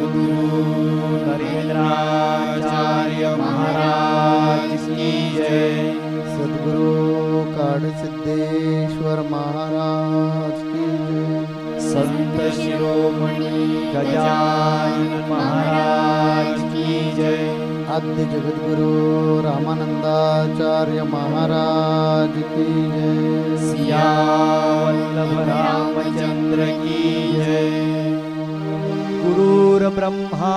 सद्गुरु नरेंद्राचार्य महाराज की जय। सद्गुरु काडसिद्धेश्वर महाराज की जय। संत शिरोमणी गजानन महाराज की जय। आद्य जगद्गुरु रामानंदाचार्य महाराज की जय। सियावल्लभ रामचंद्र की जय। गुरुर् ब्रह्मा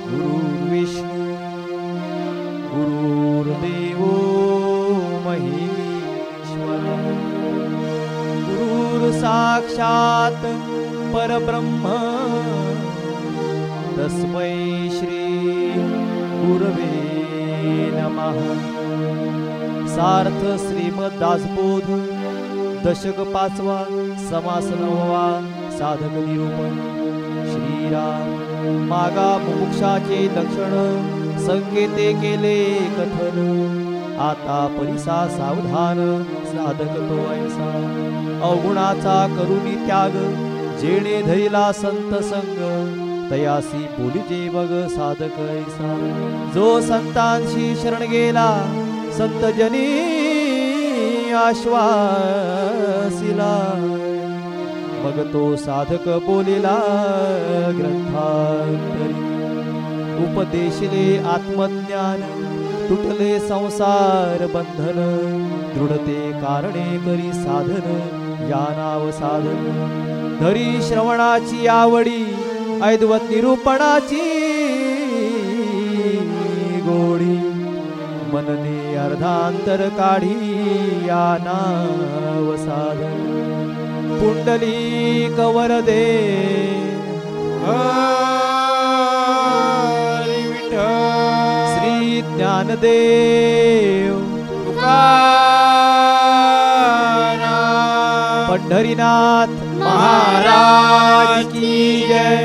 गुरुर्विष्णु गुरुर्देवो महेश्वर गुरुर्साक्षात् परब्रह्म तस्मै श्री गुरवे नमः। सार्थ श्रीमद दासबोध दशक 5वा समास 9वा साधक निरूपण। श्रीराम मागा मुमुक्षाचे लक्षण संकेते केले कथन। आता परिसा सावधान साधक तो ऐसा अवगुणाचा करुणी त्याग जेणे धरिला संत संग तयासी बोलिजे मग साधक ऐसा। जो संतांशी शरण गेला संत जनी आश्वासिला मग तो साधक बोलिला ग्रंथांतरी। उपदेशले आत्मज्ञान तुटले संसार बंधन दृढते कारणे करी साधन या नाव साधन। धरी श्रवणाची आवडी ऐद्वत निरूपणाची गोडी मनने अर्धांतर काढी या नाव साधन। पुंडलिक वरदे हरी विठ्ठल। श्री ज्ञानदेव तुकाराम पंढरीनाथ महाराज की जय।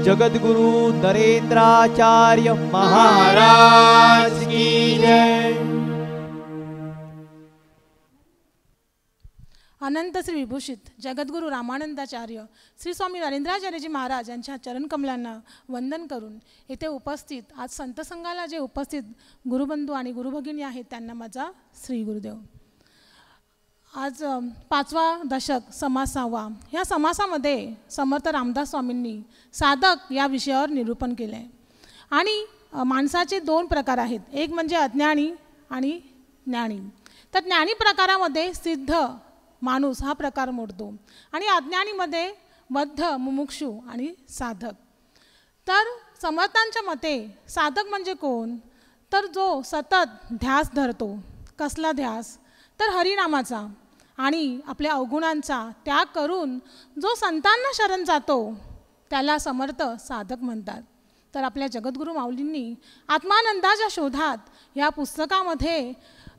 जगद्गुरु नरेंद्राचार्य महाराज की जय। अनंत श्री विभूषित जगद्गुरु रामानंदाचार्य श्री स्वामी नरेंद्राचार्यजी महाराज यांच्या चरणकमलांना वंदन करून येथे उपस्थित आज संत संघाला जे उपस्थित गुरुबंधू आणि गुरुभगिनी आहेत त्यांना माझा श्री गुरुदेव। आज 5वा दशक समास 6वा ह्या समासामध्ये समर्थ रामदास स्वामींनी साधक या विषयावर निरूपण केले आहे। आणि माणसाचे 2 प्रकार आहेत, एक म्हणजे अज्ञानी आणि ज्ञानी। तर ज्ञानी प्रकारामध्ये सिद्ध माणूस हा प्रकार मोडतो आणि अज्ञानीमध्ये बद्ध मुमुक्षु आणि साधक। तर समर्थांच्या मते साधक म्हणजे कोण, तर जो सतत ध्यास धरतो। कसला ध्यास, तर हरिनामाचा आणि आपल्या अवगुणांचा त्याग करून जो संतांना शरण जातो त्याला समर्थ साधक म्हणतात। तर आपल्या जगद्गुरु माऊलींनी आत्मानंदाच्या शोधात या पुस्तकामध्ये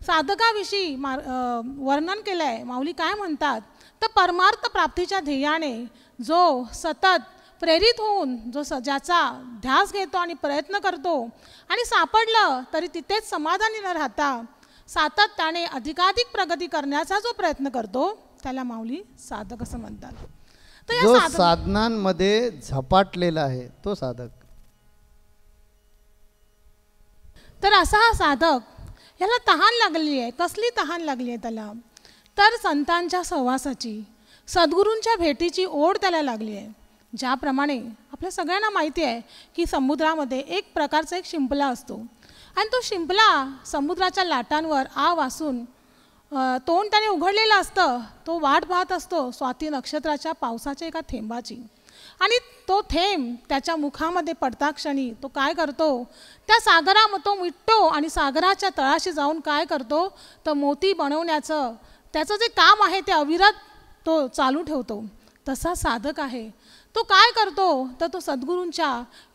साधकाविषयी वर्णन केलं आहे। माऊली काय म्हणतात, तर परमार्थ प्राप्तीच्या ध्येयाने जो सतत प्रेरित होऊन जो ज्याचा ध्यास घेतो आणि प्रयत्न करतो आणि सापडलं तरी तिथेच समाधानी न राहता सातत्याने अधिकाधिक प्रगती करण्याचा जो प्रयत्न करतो त्याला माऊली साधक असं म्हणतात। तर जो साधनांमध्ये झपाटलेला आहे तो साधक। तर असा हा साधक याला तहान लागली आहे। कसली तहान लागली आहे त्याला, तर संतांच्या सहवासाची सद्गुरूंच्या भेटीची ओढ त्याला लागली आहे। ज्याप्रमाणे आपल्या सगळ्यांना माहिती आहे की समुद्रामध्ये एक प्रकारचा एक शिंपला असतो आणि तो शिंपला समुद्राच्या लाटांवर आ वासून तोंड त्याने उघडलेलं असतं। तो वाट पाहत असतो स्वाती नक्षत्राच्या पावसाच्या एका थेंबाची आणि तो थेंब त्याच्या मुखामध्ये पडता क्षणी तो काय करतो, त्या सागरामध्ये तो मिटतो आणि सागराच्या तळाशी जाऊन काय करतो, तर मोती बनवण्याचं त्याचं जे काम आहे ते अविरत तो चालू ठेवतो। तसा साधक आहे तो काय करतो, तर तो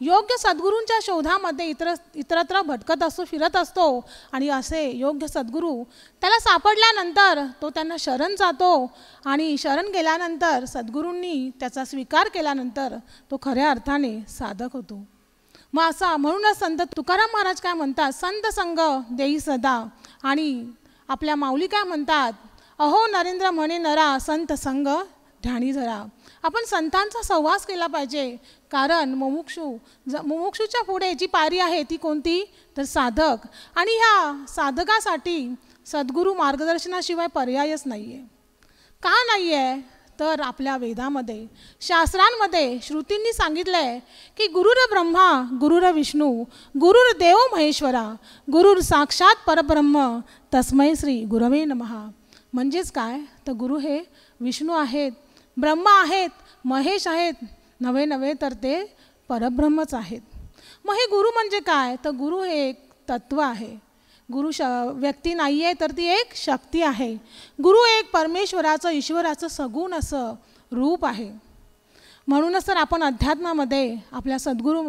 योग्य सद्गुरूंच्या शोधामध्ये इतरत्र भटकत असतो, फिरत असतो आणि असे योग्य सद्गुरू त्याला सापडल्यानंतर तो त्यांना शरण जातो आणि शरण गेल्यानंतर सद्गुरूंनी त्याचा स्वीकार केल्यानंतर तो खऱ्या अर्थाने साधक होतो। मग असा म्हणूनच संत तुकाराम महाराज काय म्हणतात, संत संग देई सदा। आणि आपल्या माऊली काय म्हणतात, अहो नरेंद्र म्हणे नरा संत संग ध्यानी धरा। आपण संतांचा सहवास केला पाहिजे. कारण मुमुक्षूच्या पुढे जी पायरी आहे ती कोणती, तर साधक. आणि ह्या साधकासाठी सद्गुरू मार्गदर्शनाशिवाय पर्यायच नाही आहे. का नाही आहे, तर आपल्या वेदामध्ये शास्त्रांमध्ये श्रुतींनी सांगितलं आहे की गुरुर ब्रह्मा गुरुर विष्णू गुरुर देव महेश्वरा गुरुर साक्षात परब्रह्म तस्मै श्री गुरवे नमः. म्हणजेच काय, तर गुरु हे विष्णू आहेत, ब्रह्मा आहेत, महेश आहेत, नव्हे तर ते परब्रह्मच आहेत. मग हे गुरु म्हणजे काय, तर गुरु हे एक तत्व आहे. गुरु व्यक्ती नाही आहे, तर ती एक शक्ती आहे. गुरु एक परमेश्वराचं ईश्वराचं सगुण असं रूप आहे. म्हणूनच तर आपण अध्यात्मामध्ये आपल्या सद्गुरू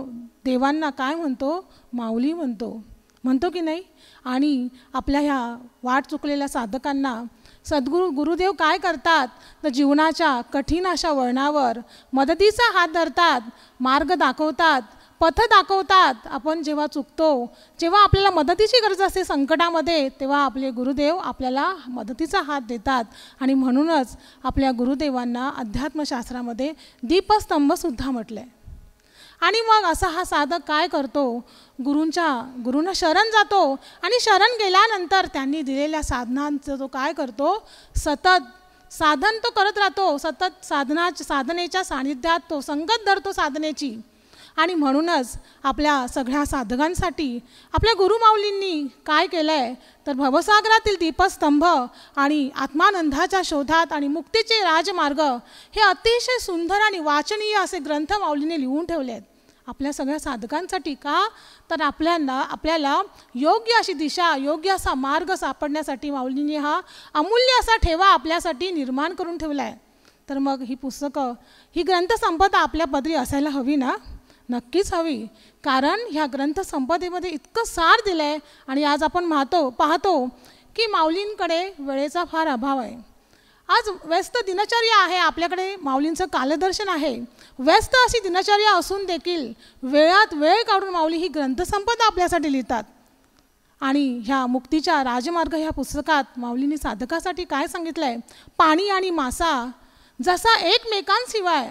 देवांना काय म्हणतो, माऊली म्हणतो की नाही. आणि आपल्या ह्या वाट चुकलेल्या साधकांना गुरुदेव काय करतात, तर जीवनाच्या कठीण अशा वळणावर मदतीचा हात धरतात, मार्ग दाखवतात, पथ दाखवतात. आपण जेव्हा चुकतो, जेव्हा आपल्याला मदतीची गरज असते संकटामध्ये, तेव्हा आपले गुरुदेव आपल्याला मदतीचा हात देतात. आणि म्हणूनच आपल्या गुरुदेवांना अध्यात्मशास्त्रामध्ये दीपस्तंभसुद्धा म्हटलं आहे. आणि मग असा हा साधक काय करतो, गुरूंना शरण जातो. आणि शरण गेल्यानंतर त्यांनी दिलेल्या साधनांचं तो काय करतो, सतत साधन तो करत राहतो. सतत साधनेच्या सानिध्यात तो संगत धरतो साधनेची. आणि म्हणूनच आपल्या सगळ्या साधकांसाठी आपल्या गुरुमाऊलींनी काय केलं आहे, तर भवसागरातील दीपस्तंभ आणि आत्मानंदाच्या शोधात आणि मुक्तीचे राजमार्ग हे अतिशय सुंदर आणि वाचनीय असे ग्रंथ माऊलीने लिहून ठेवले आहेत आपल्या सगळ्या साधकांसाठी. का, तर आपल्याला योग्य अशी दिशा, योग्य असा मार्ग सापडण्यासाठी माऊलींनी हा अमूल्य असा ठेवा आपल्यासाठी निर्माण करून ठेवला आहे. तर मग ही पुस्तकं, ही ग्रंथसंपदा आपल्या पदरी असायला हवी ना, नक्कीच हवी. कारण ह्या ग्रंथसंपदेमध्ये इतकं सार दिलं आहे. आणि आज आपण पाहतो की माऊलींकडे वेळेचा फार अभाव आहे. आज व्यस्त दिनचर्या आहे, आपल्याकडे माऊलींचं कालदर्शन आहे. व्यस्त अशी दिनचर्या असून देखील वेळात वेळ काढून माऊली ही ग्रंथसंपदा आपल्यासाठी लिहितात. आणि ह्या मुक्तीच्या राजमार्ग ह्या पुस्तकात माऊलींनी साधकासाठी काय सांगितलं आहे, पाणी आणि मासा जसा एकमेकांशिवाय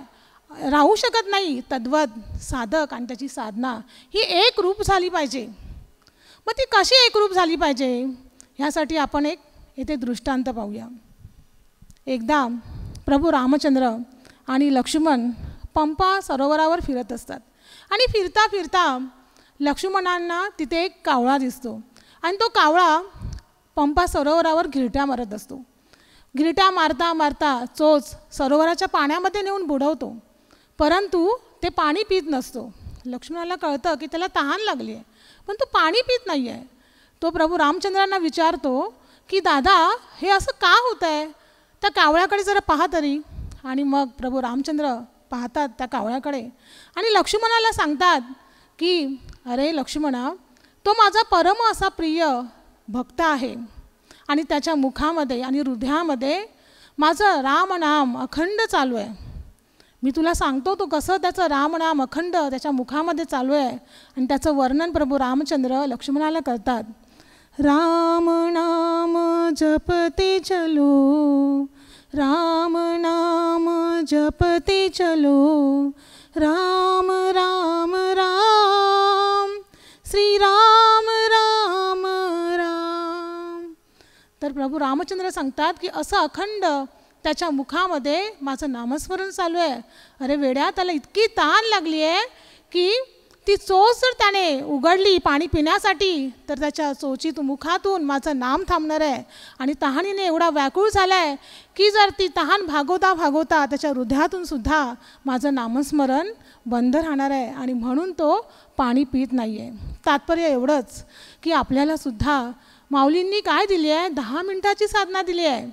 राहू शकत नाही, तद्वत साधक आणि त्याची साधना ही एक रूप झाली पाहिजे. मग ती कशी एकरूप झाली पाहिजे, ह्यासाठी आपण एक येथे दृष्टांत पाहूया. एकदा प्रभू रामचंद्र आणि लक्ष्मण पंपा सरोवरावर फिरत असतात. आणि फिरता फिरता लक्ष्मणांना तिथे एक कावळा दिसतो. आणि तो कावळा पंपा सरोवरावर घिरट्या मारत असतो. घिरट्या मारता मारता चोच सरोवराच्या पाण्यामध्ये नेऊन बुडवतो. परंतु ते पाणी पित नसतो. लक्ष्मणाला कळतं की त्याला तहान लागली आहे, पण तो पाणी पित नाही आहे. तो प्रभू रामचंद्रांना विचारतो की दादा, हे असं का होतं आहे, त्या कावळ्याकडे जरा पाहा तरी. आणि मग प्रभू रामचंद्र पाहतात त्या कावळ्याकडे आणि लक्ष्मणाला सांगतात की अरे लक्ष्मणा, तो माझा परम असा प्रिय भक्त आहे. आणि त्याच्या मुखामध्ये आणि हृदयामध्ये माझं रामनाम अखंड चालू आहे. मी तुला सांगतो तो कसं त्याचं रामनाम अखंड त्याच्या मुखामध्ये चालू आहे. आणि त्याचं वर्णन प्रभू रामचंद्र लक्ष्मणाला करतात. राम नाम जपते चलो, राम नाम जपते चलो, राम राम राम श्री राम राम राम. तर प्रभू रामचंद्र सांगतात की असं अखंड त्याच्या मुखामध्ये माझं नामस्मरण चालू आहे. अरे वेड्या, त्याला इतकी तहान लागली आहे की ती चोच जर त्याने उघडली पाणी पिण्यासाठी, तर त्याच्या चोचीतून मुखातून माझं नाम थांबणार आहे. आणि तहानीने एवढा व्याकुळ झाला आहे की जर ती तहान भागवता त्याच्या हृदयातून सुद्धा माझं नामस्मरण बंद राहणार आहे. आणि म्हणून तो पाणी पित नाही आहे. तात्पर्य एवढंच की आपल्याला सुद्धा माऊलींनी काय दिली आहे, 10 मिनिटाची साधना दिली आहे.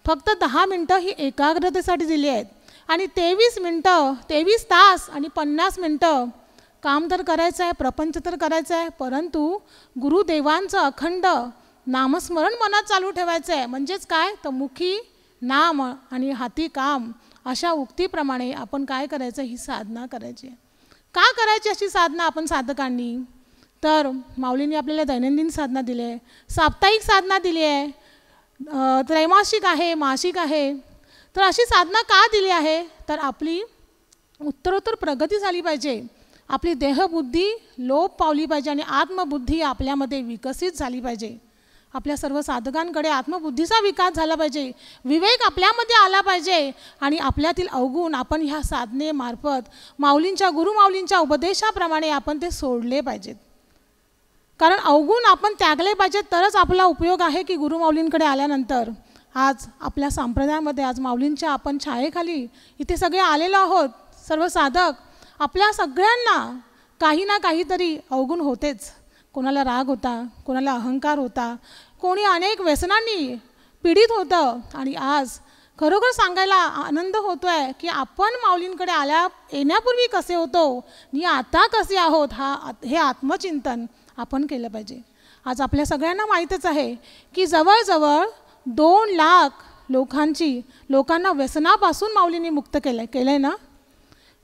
फक्त 10 मिनटं ही एकाग्रतेसाठी दिली आहेत. आणि 23 मिनटं, 23 तास आणि 50 मिनटं काम तर करायचं आहे, प्रपंच तर करायचं आहे, परंतु गुरुदेवांचं अखंड नामस्मरण मनात चालू ठेवायचं आहे. म्हणजेच काय, तर मुखी नाम आणि हाती काम अशा उक्तीप्रमाणे आपण काय करायचं, ही साधना करायची. का करायची अशी साधना आपण साधकांनी, तर माऊलींनी आपल्याला दैनंदिन साधना दिली आहे, साप्ताहिक साधना दिली आहे, त्रैमासिक आहे, मासिक आहे. तर अशी साधना का दिली आहे? तर आपली उत्तरोत्तर प्रगती झाली पाहिजे, आपली देहबुद्धी लोप पावली पाहिजे आणि आत्मबुद्धी आपल्यामध्ये विकसित झाली पाहिजे. आपल्या सर्व साधकांकडे आत्मबुद्धीचा विकास झाला पाहिजे, विवेक आपल्यामध्ये आला पाहिजे आणि आपल्यातील अवगुण आपण ह्या साधनेमार्फत माऊलींच्या गुरुमाऊलींच्या उपदेशाप्रमाणे आपण ते सोडले पाहिजेत. कारण अवगुण आपण त्यागले पाहिजेत, तरच आपला उपयोग आहे की गुरुमाऊलींकडे आल्यानंतर. आज आपल्या संप्रदायामध्ये आज माऊलींच्या आपण छायेखाली इथे सगळे आलेलो आहोत, सर्व साधक. आपल्या सगळ्यांना काही ना काहीतरी अवगुण होतेच. कोणाला राग होता, कोणाला अहंकार होता, कोणी अनेक व्यसनांनी पीडित होतं. आणि आज खरोखर सांगायला आनंद होतो आहे की आपण माऊलींकडे येण्यापूर्वी कसे होतो आणि आता कसे आहोत हे आत्मचिंतन आपण केलं पाहिजे. आज आपल्या सगळ्यांना माहीतच आहे की जवळजवळ 2 लाख लोकांना व्यसनापासून माऊलींनी मुक्त केलं आहे ना.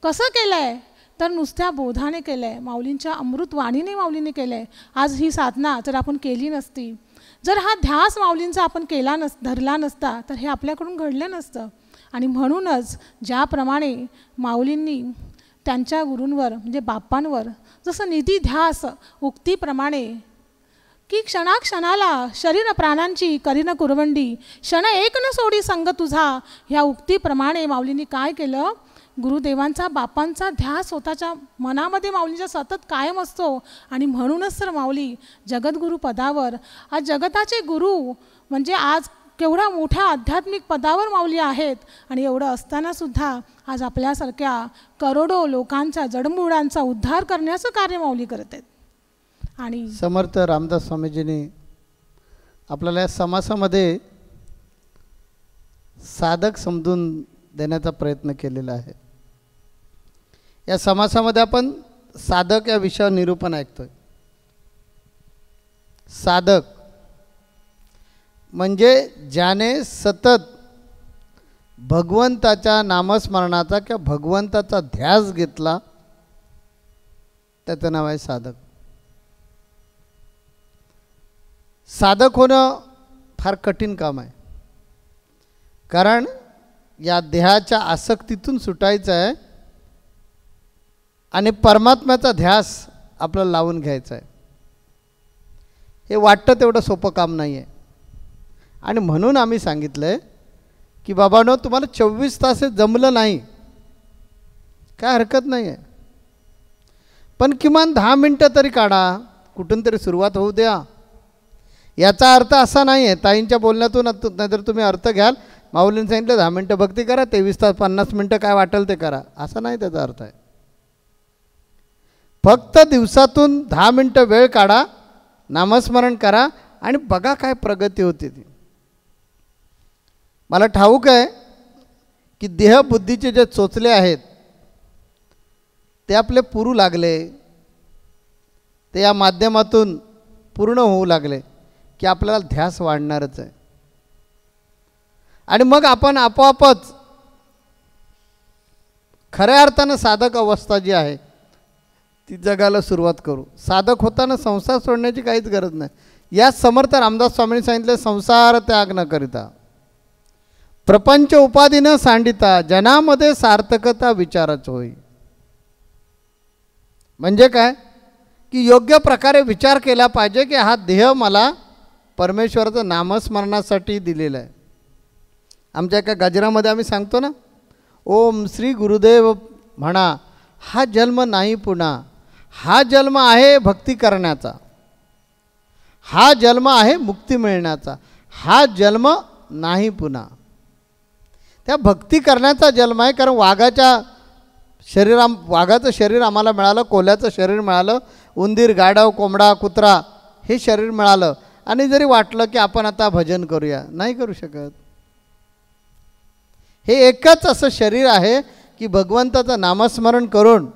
कसं केलं आहे? तर नुसत्या बोधाने केलं आहे, माऊलींच्या अमृतवाणीने माऊलीने केलं आहे. आज ही साधना जर आपण केली नसती, जर हा ध्यास माऊलींचा आपण धरला नसता, तर हे आपल्याकडून घडलं नसतं. आणि म्हणूनच ज्याप्रमाणे माऊलींनी त्यांच्या गुरूंवर म्हणजे बाप्पांवर जसं निधी ध्यास उक्तीप्रमाणे की क्षणाक्षणाला शरीर प्राणांची करीन कुरवंडी, क्षण एक न सोडी संग तुझा, ह्या उक्तीप्रमाणे माऊलींनी काय केलं? गुरुदेवांचा बापांचा ध्यास स्वतःच्या मनामध्ये माऊलींच्या सतत कायम असतो. आणि म्हणूनच तर माऊली जगद्गुरू पदावर, आज जगताचे गुरु म्हणजे आज केवढ्या मोठ्या आध्यात्मिक पदावर माऊली आहेत. आणि एवढं असतानासुद्धा आज आपल्यासारख्या करोडो लोकांच्या जडमुडांचा उद्धार करण्याचं कार्य माऊली करत आहेत. आणि समर्थ रामदास स्वामीजींनी आपल्याला या समासामध्ये साधक समजून देण्याचा प्रयत्न केलेला आहे. या समासामध्ये आपण साधक या विषयावर निरूपण ऐकतोय. साधक म्हणजे ज्याने सतत भगवंताच्या नामस्मरणाचा किंवा भगवंताचा ध्यास घेतला, त्याचं नाव आहे साधक. साधक होणं फार कठीण काम आहे, कारण या देहाच्या आसक्तीतून सुटायचं आहे आणि परमात्म्याचा ध्यास आपल्याला लावून घ्यायचा आहे. हे वाटतं तेवढं सोपं काम नाही आहे. आणि म्हणून आम्ही सांगितलं आहे की बाबांनो, तुम्हाला 24 तास हे जमलं नाही, काय हरकत नाही आहे, पण किमान 10 मिनटं तरी काढा, कुठून तरी सुरुवात होऊ द्या. याचा अर्थ असा नाही आहे ताईंच्या बोलण्यातून, नाहीतर तुम्ही अर्थ घ्याल माऊलींनी सांगितलं 10 मिनटं भक्ती करा, 23 तास 50 मिनटं काय वाटेल ते करा, असं नाही त्याचा अर्थ आहे. फक्त दिवसातून 10 मिनटं वेळ काढा, नामस्मरण करा आणि बघा काय प्रगती होते ती. मला ठाऊक आहे की देहबुद्धीचे जे चोचले आहेत ते आपले पुरू लागले, ते या माध्यमातून पूर्ण होऊ लागले की आपल्याला ध्यास वाढणारच आहे. आणि मग आपण आपोआपच खऱ्या अर्थानं साधक अवस्था जी आहे ती जगायला सुरुवात करू. साधक होताना संसार सोडण्याची काहीच गरज नाही. या समर्थ रामदास स्वामींनी सांगितले, संसार त्याग न करिता प्रपंच उपाधी न सांडिता जनामध्ये सार्थकता विचाराच होई. म्हणजे काय की योग्य प्रकारे विचार केला पाहिजे की हा देह मला परमेश्वराचं नामस्मरणासाठी दिलेला आहे. आमच्या एका गजरामध्ये आम्ही सांगतो ना, ओम श्री गुरुदेव म्हणा, हा जन्म नाही पुन्हा, हा जन्म आहे भक्ती करण्याचा, हा जन्म आहे मुक्ती मिळण्याचा, हा जन्म नाही पुन्हा. त्या भक्ती करण्याचा जन्म आहे. कारण वाघाचं शरीर आम्हाला मिळालं, कोल्ह्याचं शरीर मिळालं, उंदीर, गाढव, कोंबडा, कुत्रा हे शरीर मिळालं. आणि जरी वाटलं की आपण आता भजन करूया, नाही करू शकत. हे एकच असं शरीर आहे की भगवंताचं नामस्मरण करून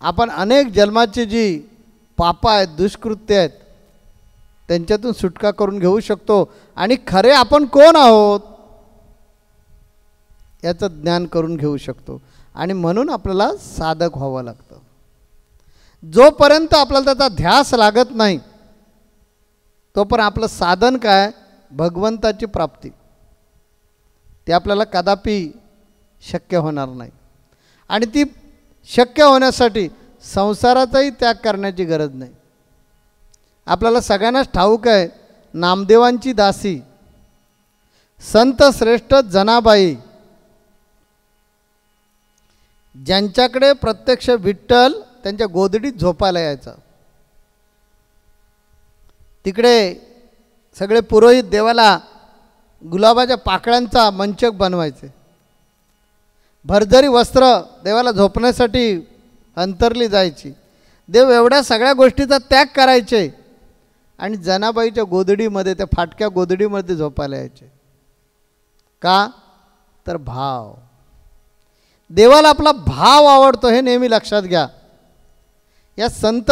आपण अनेक जन्माची जी पापं आहेत, दुष्कृत्य आहेत, त्यांच्यातून सुटका करून घेऊ शकतो. आणि खरे आपण कोण आहोत याचं ज्ञान करून घेऊ शकतो. आणि म्हणून आपल्याला साधक व्हावं लागतं. जोपर्यंत आपल्याला त्याचा ध्यास लागत नाही तोपर्यंत आपलं साधन काय? भगवंताची प्राप्ती. ते आपल्याला कदापि शक्य होणार नाही. आणि ती शक्य होण्यासाठी संसाराचाही त्याग करण्याची गरज नाही. आपल्याला सगळ्यांनाच ठाऊक आहे, नामदेवांची दासी संत श्रेष्ठ जनाबाई, ज्यांच्याकडे प्रत्यक्ष विठ्ठल त्यांच्या गोदडीत झोपायला यायचा. तिकडे सगळे पुरोहित देवाला गुलाबाच्या पाकळ्यांचा मंचक बनवायचे. भरजरी वस्त्र देवाला झोपण्यासाठी अंतरली जायची. देव एवढ्या सगळ्या गोष्टीचा त्याग करायचे आणि जनाबाईच्या गोदडीमध्ये, त्या फाटक्या गोदडीमध्ये झोपायला यायचे. का? तर भाव. देवाला आपला भाव आवडतो हे नेहमी लक्षात घ्या. या संत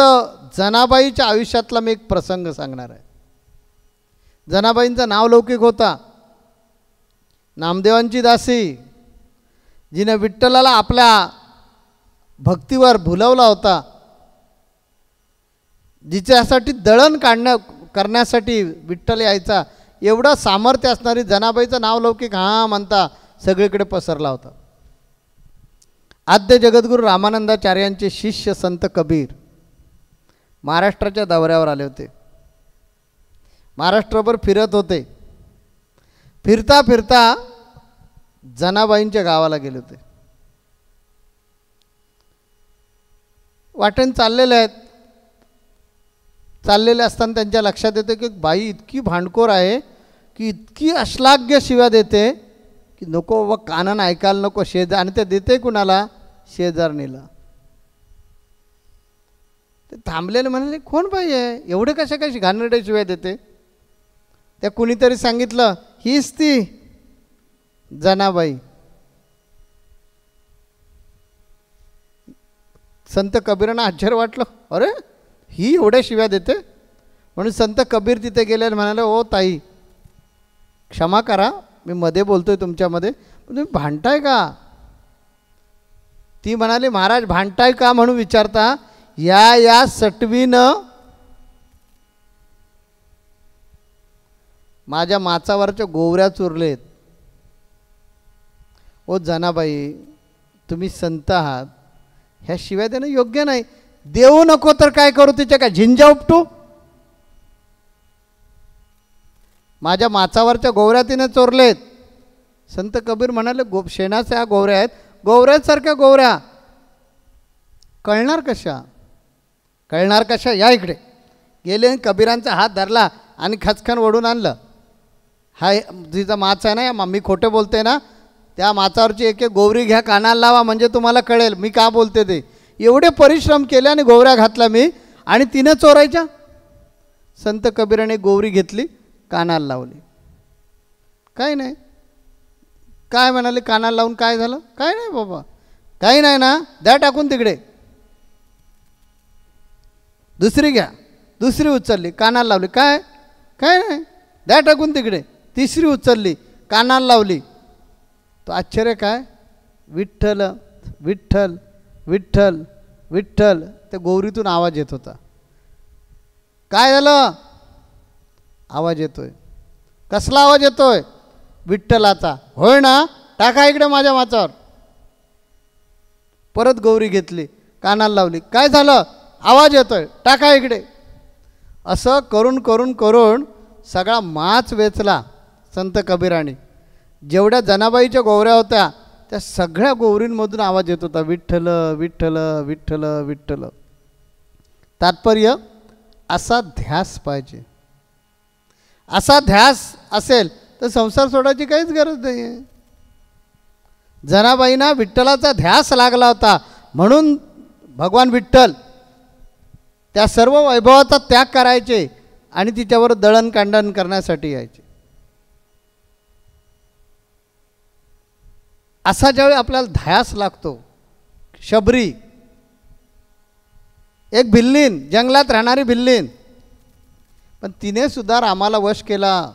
जनाबाईच्या आयुष्यातला मी एक प्रसंग सांगणार आहे. जनाबाईंचं नाव लौकिक होता. नामदेवांची दासी, जिने विठ्ठलाला आपल्या भक्तीवर भुलवला होता, जिच्यासाठी दळण करण्यासाठी विठ्ठल यायचा, एवढं सामर्थ्य असणारी जनाबाईचं नाव लौकिक हा म्हणता सगळीकडे पसरला होता. आद्य जगद्गुरू रामानंदाचार्यांचे शिष्य संत कबीर महाराष्ट्राच्या दौऱ्यावर आले होते. महाराष्ट्रभर फिरत होते. फिरता फिरता जनाबाईंच्या गावाला गेले होते. वाटेन चाललेले असताना त्यांच्या लक्षात येते की बाई इतकी भांडखोर आहे की इतकी अश्लाघ्य शिव्या देते की नको व कानान ऐकायला नको. शेजार, आणि ते देते कुणाला? शेजारणीला. ते थांबलेले म्हणाले, कोण बाई आहे, एवढे कशी घाणेरडे शिव्या देते? त्या कुणीतरी सांगितलं, हीच ती जनाबाई. संत कबीरांना आश्चर्य वाटलं, अरे ही एवढ्या शिव्या देते? म्हणून संत कबीर तिथे गेले आणि म्हणाले, ओ ताई क्षमा करा, मी मध्ये बोलतोय तुमच्यामध्ये, तुम्ही भांडताय का? ती म्हणाली, महाराज भांडताय का म्हणून विचारता, या सटवीनं माझ्या माचावरच्या गोवऱ्या चुरलेत. ओ जनाबाई, तुम्ही संत आहात, ह्या शिव्या देणं योग्य नाही. देऊ नको तर काय करू, तिच्या काय झिंजा उपटू? माझ्या माचावरच्या गोवऱ्या तिने चोरलेत. संत कबीर म्हणाले, शेणाच्या ह्या गोवऱ्या आहेत, गोवऱ्यासारख्या गोवऱ्या कळणार कशा? या इकडे. गेले, कबीरांचा हात धरला आणि खचखन ओढून आणलं. हा जिचा माच आहे ना, मी खोटे बोलते ना, त्या माचावरची एक एक गोवरी घ्या, कानाला लावा, म्हणजे तुम्हाला कळेल मी का बोलते ते. एवढे परिश्रम केले आणि गोवऱ्या घातल्या मी, आणि तिनं चोरायच्या. संत कबीराने गोवरी घेतली, कानाला लावली. काय नाही. काय म्हणाले, कानाला लावून काय झालं? काय नाही बाबा, काही नाही ना, द्या टाकून तिकडे. दुसरी घ्या. दुसरी उचलली, कानाला लावली. काय नाही, द्या टाकून तिकडे. तिसरी उचलली, कानाला लावली. तो आश्चर्य काय, विठ्ठल विठ्ठल विठ्ठल विठ्ठल. त्या गोवरीतून आवाज येत होता. काय झालं? आवाज येतोय. कसला आवाज येतोय? विठ्ठलाचा. होय ना, टाका इकडे माझ्या माचावर. परत गौरी घेतली, कानाला लावली. काय झालं? आवाज येतोय, टाका इकडे. असं करून करून करून सगळा माच वेचला संत कबीराने. जेवढ्या जनाबाईच्या गोवऱ्या होत्या त्या सगळ्या गोवरींमधून आवाज येत होता, विठ्ठल विठ्ठल विठ्ठल विठ्ठल. तात्पर्य, असा ध्यास पाहिजे. असा ध्यास असेल तर संसार सोडायची काहीच गरज नाही आहे. जनाबाईंना विठ्ठलाचा ध्यास लागला होता, म्हणून भगवान विठ्ठल त्या सर्व वैभवाचा त्याग करायचे आणि तिच्यावर दळणकांडण करण्यासाठी यायचे. असा ज्यावेळी आपल्याला ध्यास लागतो, शबरी एक भिल्लीन, जंगलात राहणारी भिल्लीन, पण तिने सुद्धा रामाला वश केला.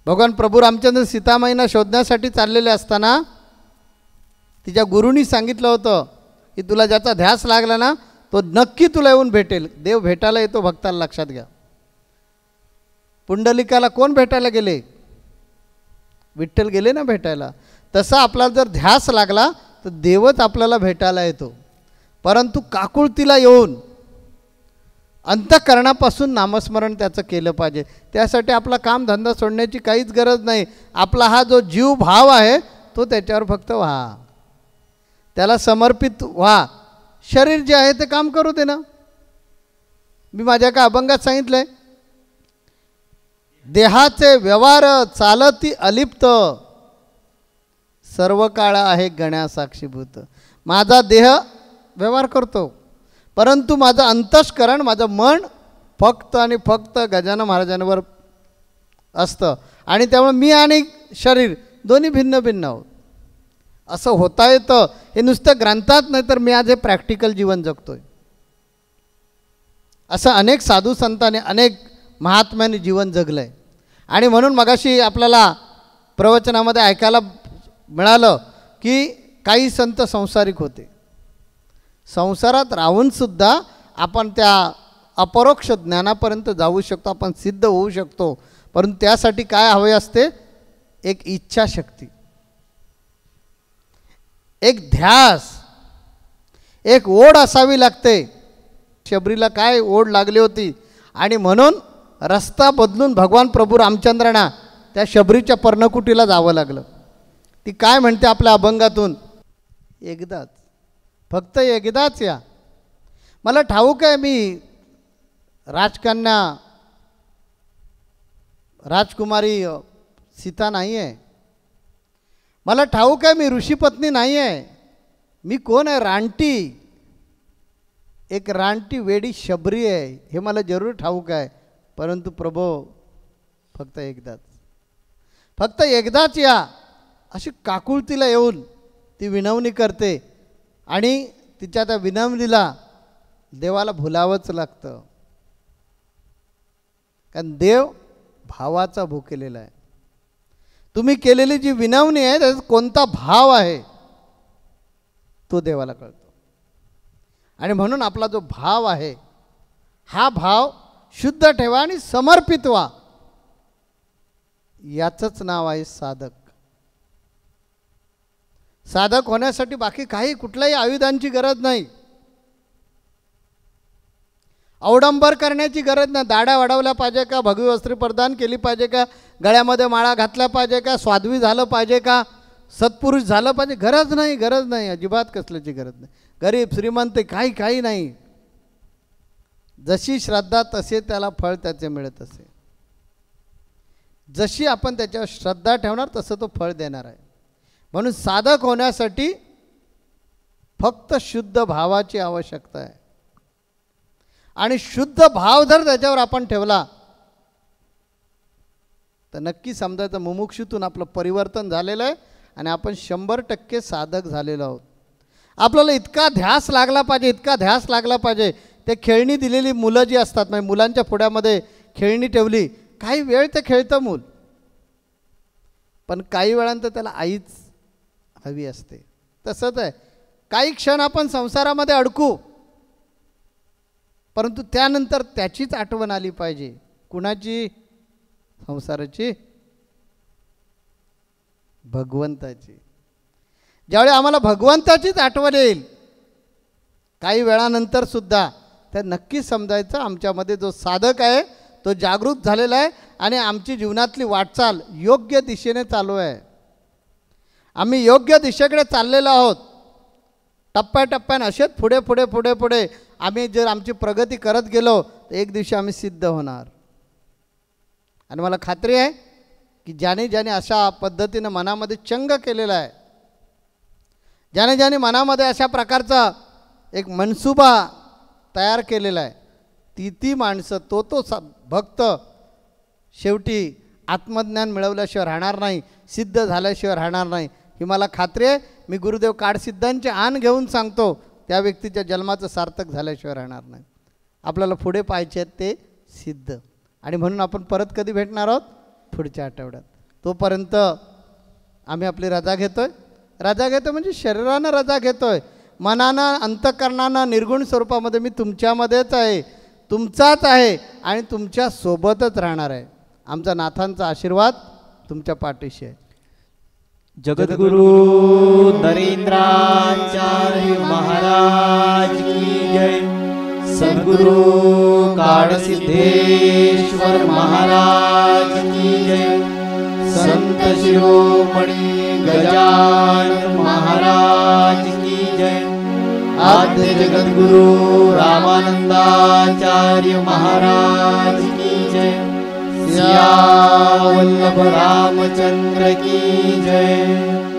भगवान प्रभू रामचंद्र सीतामाईंना शोधण्यासाठी चाललेले असताना तिच्या गुरुनी सांगितलं होतं की तुला ज्याचा ध्यास लागला ना तो नक्की तुला येऊन भेटेल. देव भेटायला येतो भक्ताला, लक्षात घ्या. पुंडलिकाला कोण भेटायला गेले? विठ्ठल गेले ना भेटायला, तसा आपला जर ध्यास लागला तर देवच आपल्याला भेटायला येतो. परंतु काकुळतीला येऊन अंतःकरणापासून नामस्मरण त्याचं केलं पाहिजे. त्यासाठी आपला कामधंदा सोडण्याची काहीच गरज नाही. आपला हा जो जीव भाव आहे तो त्याच्यावर फक्त व्हा, त्याला समर्पित व्हा. शरीर जे आहे ते काम करू दे ना. मी माझ्या का अभंगात सांगितलं आहे, देहाचे व्यवहार चालती अलिप्त, सर्व काळ आहे गण्या साक्षीभूत. माझा देह व्यवहार करतो, परंतु माझं अंतःकरण, माझं मन फक्त आणि फक्त गजानन महाराजांवर असतं. आणि त्यामुळे मी आणि शरीर दोन्ही भिन्न भिन्न आहोत. असं होता येतं हे नुसतं ग्रंथात नाही, तर मी आज हे प्रॅक्टिकल जीवन जगतोय. असं अनेक साधू संतांनी, अनेक महात्म्यांनी जीवन जगलं आहे. आणि म्हणून मगाशी आपल्याला प्रवचनामध्ये ऐकायला मिळालं की काही संत संसारिक होते. संसारात राहूनसुद्धा आपण त्या अपरोक्ष ज्ञानापर्यंत जाऊ शकतो, आपण सिद्ध होऊ शकतो. परंतु त्यासाठी काय हवे असते? एक इच्छाशक्ती, एक ध्यास, एक ओढ असावी लागते. शबरीला काय ओढ लागली होती, आणि म्हणून रस्ता बदलून भगवान प्रभू रामचंद्रांना त्या शबरीच्या पर्णकुटीला जावं लागलं. ती काय म्हणते आपल्या अभंगातून, एकदाच, फक्त एकदाच या. मला ठाऊक आहे मी राजकन्या राजकुमारी सीता नाही आहे, मला ठाऊक आहे मी ऋषीपत्नी नाही आहे. मी कोण आहे? रानटी, एक रानटी वेडी शबरी आहे, हे मला जरूर ठाऊक आहे. परंतु प्रभो फक्त एकदाच, फक्त एकदाच या, अशी काकुळतीला येऊन ती विनवणी करते. आणि तिच्या त्या विनवणीला देवाला भुलावंच लागतं, कारण देव भावाचा भुकेलेला आहे. तुम्ही केलेली जी विनवणी आहे त्याचा कोणता भाव आहे तो देवाला कळतो. आणि म्हणून आपला जो भाव आहे हा भाव शुद्ध ठेवा आणि समर्पित व्हा. याचंच नाव आहे साधक. साधक होण्यासाठी बाकी काही कुठल्याही आयुधांची गरज नाही, अवडंबर करण्याची गरज नाही. दाढ्या वाढवल्या पाहिजे का, भगवी वस्त्री परिधान केली पाहिजे का, गळ्यामध्ये माळा घातल्या पाहिजे का, स्वाध्वी झालं पाहिजे का, सत्पुरुष झालं पाहिजे, गरज नाही, गरज नाही, अजिबात कसल्याची गरज नाही. गरीब श्रीमंत काही काही नाही. जशी श्रद्धा तसे त्याला फळ त्याचे मिळत असे. जशी आपण त्याच्यावर श्रद्धा ठेवणार तसं तो फळ देणार आहे. म्हणून साधक होण्यासाठी फक्त शुद्ध भावाची आवश्यकता आहे. आणि शुद्ध भाव जर त्याच्यावर आपण ठेवला तर नक्की समजायचं मुमुक्षूतून आपलं परिवर्तन झालेलं आहे आणि आपण 100% साधक झालेलो आहोत. आपल्याला इतका ध्यास लागला पाहिजे, इतका ध्यास लागला पाहिजे. ते खेळणी दिलेली मुलं जी असतात, म्हणजे मुलांच्या पुढ्यामध्ये खेळणी ठेवली, काही वेळ ते खेळतं मूल, पण काही वेळानंतर त्याला आईच हवी असते. तसंच आहे, काही क्षण आपण संसारामध्ये अडकू, परंतु त्यानंतर त्याचीच आठवण आली पाहिजे. कुणाची? संसाराची, भगवंताची. ज्यावेळी आम्हाला भगवंताचीच आठवण येईल काही वेळानंतर सुद्धा, तर नक्की समजायचं आमच्यामध्ये जो साधक आहे तो जागृत झालेला आहे आणि आमची जीवनातली वाटचाल योग्य दिशेने चालू आहे. आम्ही योग्य दिशेकडे चाललेलो आहोत. टप्प्याटप्प्याने असेच पुढे पुढे पुढे पुढे आम्ही जर आमची प्रगती करत गेलो तर एक दिवशी आम्ही सिद्ध होणार. आणि मला खात्री आहे की ज्याने ज्याने अशा पद्धतीनं मनामध्ये चंग केलेला आहे, ज्याने ज्याने मनामध्ये अशा प्रकारचा एक मनसुबा तयार केलेला आहे, ती माणसं, तो भक्त शेवटी आत्मज्ञान मिळवल्याशिवाय राहणार नाही, सिद्ध झाल्याशिवाय राहणार नाही. ही मला खात्री आहे. मी गुरुदेव काळसिद्धांचे आण घेऊन सांगतो, त्या व्यक्तीच्या जन्माचं सार्थक झाल्याशिवाय राहणार नाही. आपल्याला पुढे पाहायचे आहेत ते सिद्ध. आणि म्हणून आपण परत कधी भेटणार आहोत? पुढच्या आठवड्यात. तोपर्यंत आम्ही आपली रजा घेतोय. रजा घेतो म्हणजे शरीरानं रजा घेतोय, मनानं अंतःकरणानं निर्गुण स्वरूपामध्ये मी तुमच्यामध्येच आहे, तुमचाच आहे आणि तुमच्या सोबतच राहणार आहे. आमचा नाथांचा आशीर्वाद तुमच्या पाठीशी आहे. जगद्गुरु नरेंद्राचार्य महाराज की जय। सद्गुरु काळसिद्धेश्वर महाराज की जय। संत शिरोमणी गजानन महाराज की जय। आद्य जगद्गुरु रामानंदाचार्य महाराज की जय। सिया वल्लभ रामचंद्र की जय।